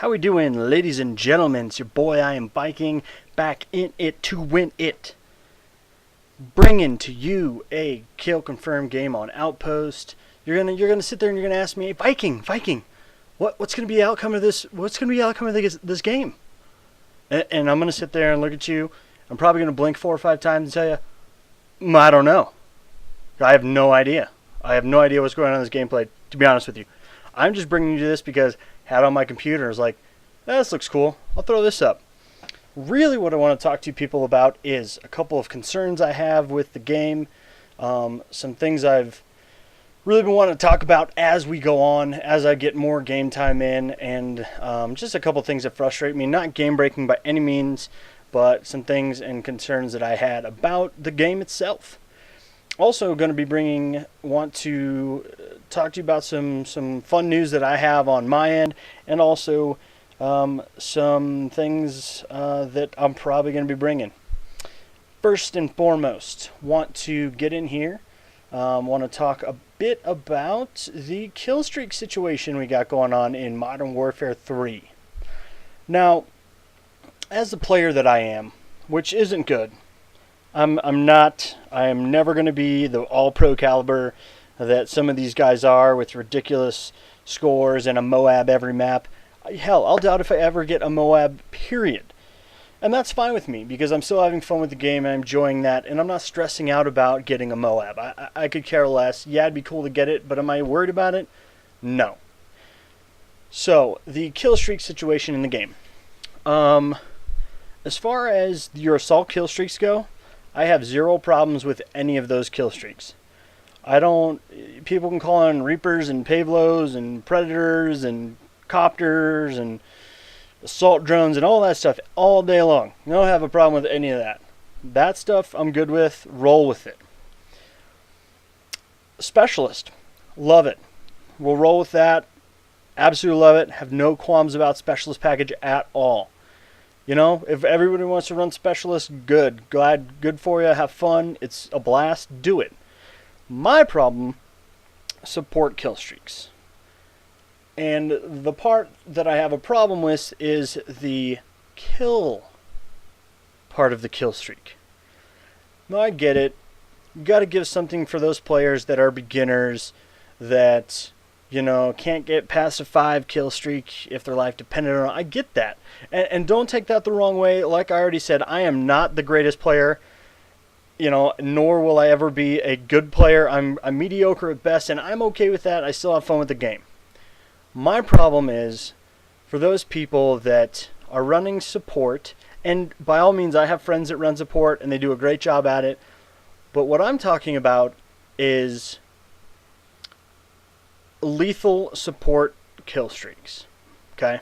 How we doing, ladies and gentlemen? It's your boy I Am Viking, back in it to win it. Bringing to you a kill confirmed game on Outpost. You're gonna sit there and you're gonna ask me, hey, Viking, what's gonna be the outcome of this? What's gonna be the outcome of this game? And I'm gonna sit there and look at you. I'm probably gonna blink 4 or 5 times and tell you, I don't know. I have no idea. I have no idea what's going on in this gameplay, to be honest with you. I'm just bringing you to this because I had it on my computer. I was like, this looks cool. I'll throw this up. Really what I want to talk to people about is a couple of concerns I have with the game. Some things I've really been wanting to talk about as we go on, as I get more game time in, and just a couple of things that frustrate me. Not game breaking by any means, but some things and concerns that I had about the game itself. Also going to be want to talk to you about some fun news that I have on my end, and also some things that I'm probably going to be bringing. First and foremost, want to get in here, want to talk a bit about the kill streak situation we got going on in Modern Warfare 3. Now, as the player that I am, which isn't good, I am never going to be the all-pro caliber that some of these guys are with ridiculous scores and a Moab every map. Hell, I'll doubt if I ever get a Moab, period. And that's fine with me because I'm still having fun with the game and I'm enjoying that, and I'm not stressing out about getting a Moab. I could care less. Yeah, it'd be cool to get it, but am I worried about it? No. So, the kill streak situation in the game. As far as your assault kill streaks go, I have zero problems with any of those kill streaks. People can call on Reapers and Pavlos and Predators and Copters and assault drones and all that stuff all day long. I don't have a problem with any of that. That stuff I'm good with. Roll with it. Specialist. Love it. We'll roll with that. Absolutely love it. Have no qualms about Specialist package at all. You know, if everybody wants to run Specialist, good. Good for you. Have fun. It's a blast. Do it. My problem, support kill streaks. And the part that I have a problem with is the kill part of the kill streak. Now, I get it. You got to give something for those players that are beginners that, can't get past a 5 kill streak if their life depended on it. I get that. And don't take that the wrong way. Like I already said, I am not the greatest player, nor will I ever be a good player. I'm mediocre at best, and I'm okay with that. I still have fun with the game. My problem is for those people that are running support, and by all means, I have friends that run support, and they do a great job at it. But what I'm talking about is lethal support kill streaks. Okay?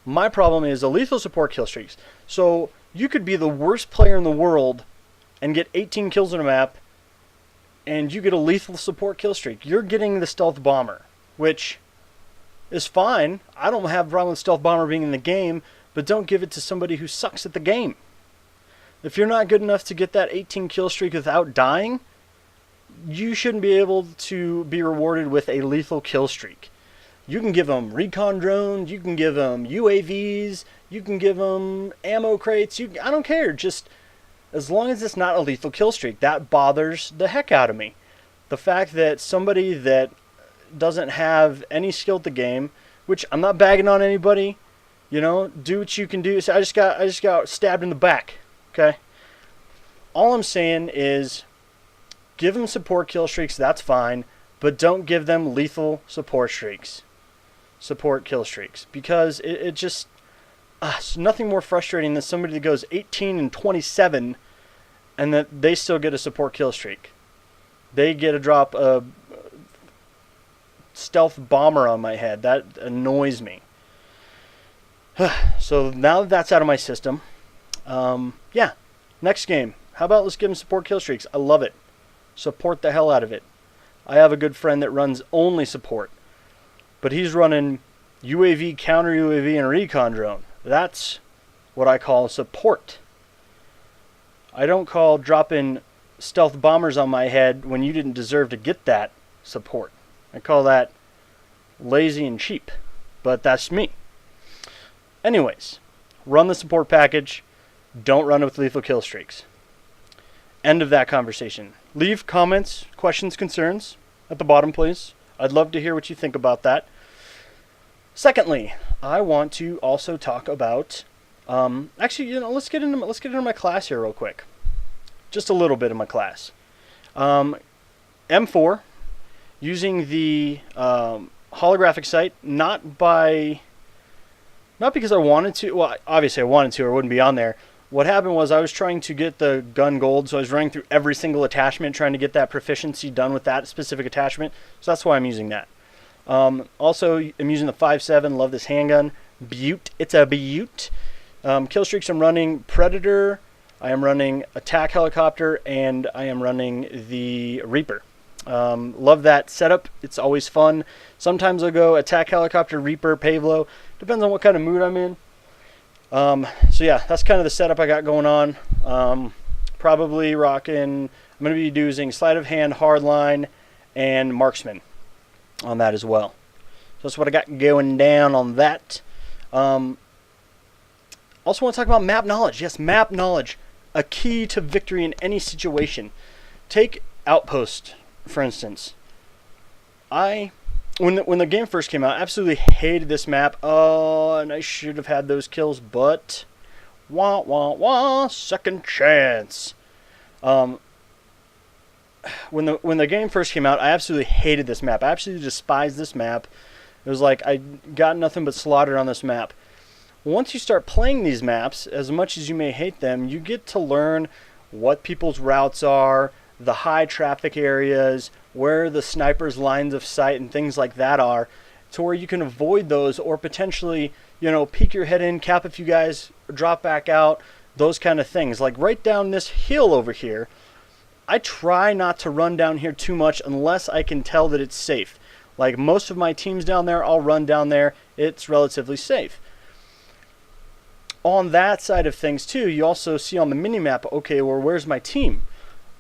My problem is a lethal support kill streaks. So you could be the worst player in the world and get 18 kills on a map, and you get a lethal support kill streak. You're getting the stealth bomber, which is fine. I don't have a problem with stealth bomber being in the game, but don't give it to somebody who sucks at the game. If you're not good enough to get that 18 kill streak without dying, you shouldn't be able to be rewarded with a lethal kill streak. You can give them recon drones, you can give them UAVs, you can give them ammo crates, I don't care, just as long as it's not a lethal kill streak. That bothers the heck out of me. The fact that somebody that doesn't have any skill at the game, which I'm not bagging on anybody, do what you can do. So I just got stabbed in the back, okay? All I'm saying is give them support kill streaks, that's fine, but don't give them lethal support kill streaks, because it just it's nothing more frustrating than somebody that goes 18 and 27 and that they still get a support kill streak. They get a drop a stealth bomber on my head. That annoys me. So now that that's out of my system, next game. How about let's give them support kill streaks? I love it. Support the hell out of it. I have a good friend that runs only support, but he's running UAV, counter UAV, and recon drone. That's what I call support. I don't call dropping stealth bombers on my head when you didn't deserve to get that support. I call that lazy and cheap, but that's me. Anyways, run the support package. Don't run it with lethal kill streaks. End of that conversation. Leave comments, questions, concerns at the bottom, please. I'd love to hear what you think about that. Secondly, I want to also talk about, actually, let's get into my class here real quick. Just a little bit of my class. M4, using the holographic sight, not because I wanted to. Well, obviously I wanted to, or it wouldn't be on there. What happened was I was trying to get the gun gold, so I was running through every single attachment, trying to get that proficiency done with that specific attachment. So that's why I'm using that. Also, I'm using the 5.7. Love this handgun. Beaut. It's a beaut. Kill streaks, I'm running Predator. I am running Attack Helicopter, and I am running the Reaper. Love that setup. It's always fun. Sometimes I'll go Attack Helicopter, Reaper, Pavlo. Depends on what kind of mood I'm in. So yeah, that's kind of the setup I got going on. Probably rocking, I'm going to be using Sleight of Hand, Hardline, and Marksman on that as well. So that's what I got going down on that. Also want to talk about map knowledge. Yes, map knowledge. A key to victory in any situation. Take Outpost, for instance. When the game first came out, I absolutely hated this map. Oh, and I should have had those kills, but wah wah wah, second chance. When the game first came out, I absolutely hated this map. I absolutely despised this map. It was like I got nothing but slaughtered on this map. Once you start playing these maps, as much as you may hate them, you get to learn what people's routes are, the high traffic areas, where the sniper's lines of sight and things like that are, to where you can avoid those, or potentially, peek your head in, cap a few guys, drop back out, those kind of things. Like right down this hill over here, I try not to run down here too much unless I can tell that it's safe. Like most of my teams down there, I'll run down there. It's relatively safe. On that side of things too, you also see on the mini-map, okay, well, where's my team?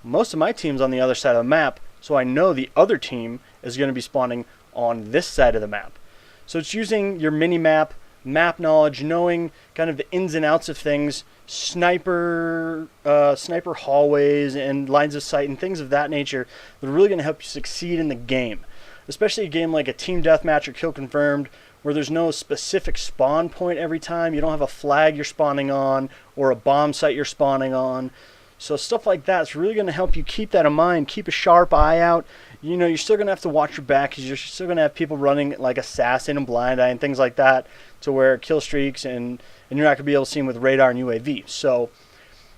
Most of my team's on the other side of the map, so I know the other team is going to be spawning on this side of the map. So it's using your mini-map, map knowledge, knowing kind of the ins and outs of things, sniper hallways and lines of sight and things of that nature that are really going to help you succeed in the game. Especially a game like a team deathmatch or kill confirmed, where there's no specific spawn point every time. You don't have a flag you're spawning on or a bomb site you're spawning on. So stuff like that's really going to help you keep that in mind. Keep a sharp eye out. You're still going to have to watch your back because you're still going to have people running like Assassin and Blind Eye and things like that, to where kill streaks and you're not going to be able to see them with radar and UAV. So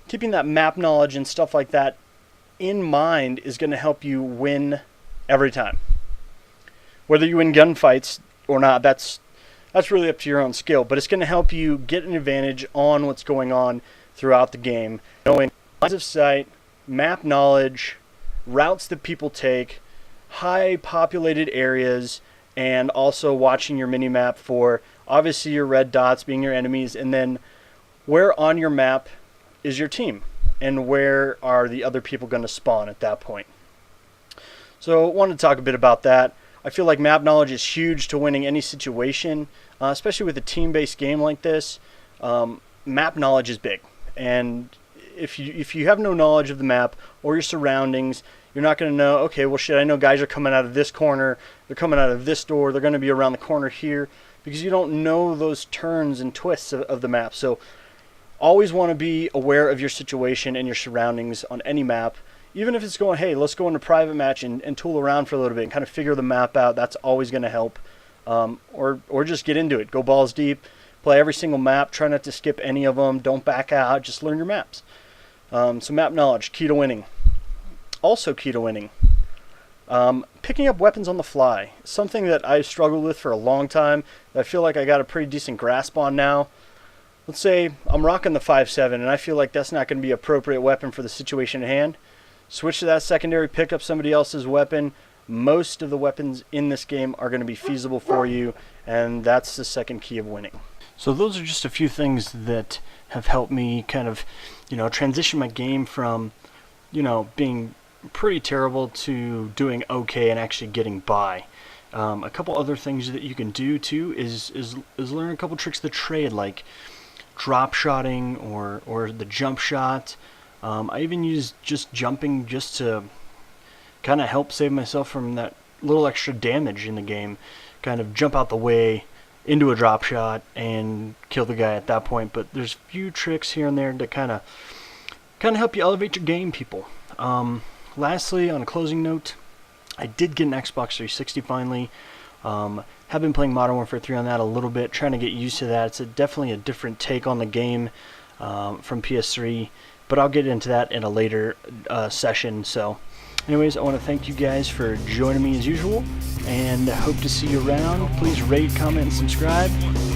keeping that map knowledge and stuff like that in mind is going to help you win every time. Whether you win gunfights or not, that's really up to your own skill. But it's going to help you get an advantage on what's going on throughout the game, knowing lines of sight, map knowledge, routes that people take, high populated areas, and also watching your mini-map for obviously your red dots being your enemies, and then where on your map is your team and where are the other people going to spawn at that point. So I wanted to talk a bit about that. I feel like map knowledge is huge to winning any situation, especially with a team-based game like this. Map knowledge is big, and if you have no knowledge of the map or your surroundings, you're not going to know, okay, well shit, I know guys are coming out of this corner, they're coming out of this door, they're going to be around the corner here, because you don't know those turns and twists of the map. So always want to be aware of your situation and your surroundings on any map. Even if it's going, hey, let's go into private match and tool around for a little bit and kind of figure the map out, that's always going to help. Or just get into it. Go balls deep. Play every single map. Try not to skip any of them. Don't back out. Just learn your maps. So map knowledge, key to winning. Also key to winning. Picking up weapons on the fly. Something that I've struggled with for a long time. That I feel like I got a pretty decent grasp on now. Let's say I'm rocking the 5.7 and I feel like that's not going to be an appropriate weapon for the situation at hand. Switch to that secondary, pick up somebody else's weapon. Most of the weapons in this game are going to be feasible for you, and that's the second key of winning. So those are just a few things that have helped me kind of, transition my game from, being pretty terrible to doing okay and actually getting by. A couple other things that you can do too is learn a couple tricks of the trade, like drop shotting or the jump shot. I even use just jumping just to kind of help save myself from that little extra damage in the game. Kind of jump out the way into a drop shot and kill the guy at that point. But there's a few tricks here and there to kind of help you elevate your game, people. Lastly, on a closing note, I did get an Xbox 360 finally. Have been playing Modern Warfare 3 on that a little bit, trying to get used to that. It's definitely a different take on the game from PS3, but I'll get into that in a later session. So anyways, I want to thank you guys for joining me as usual, and I hope to see you around. Please rate, comment, and subscribe.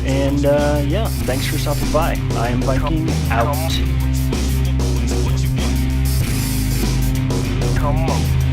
And yeah, thanks for stopping by. I am Viking out. Come on.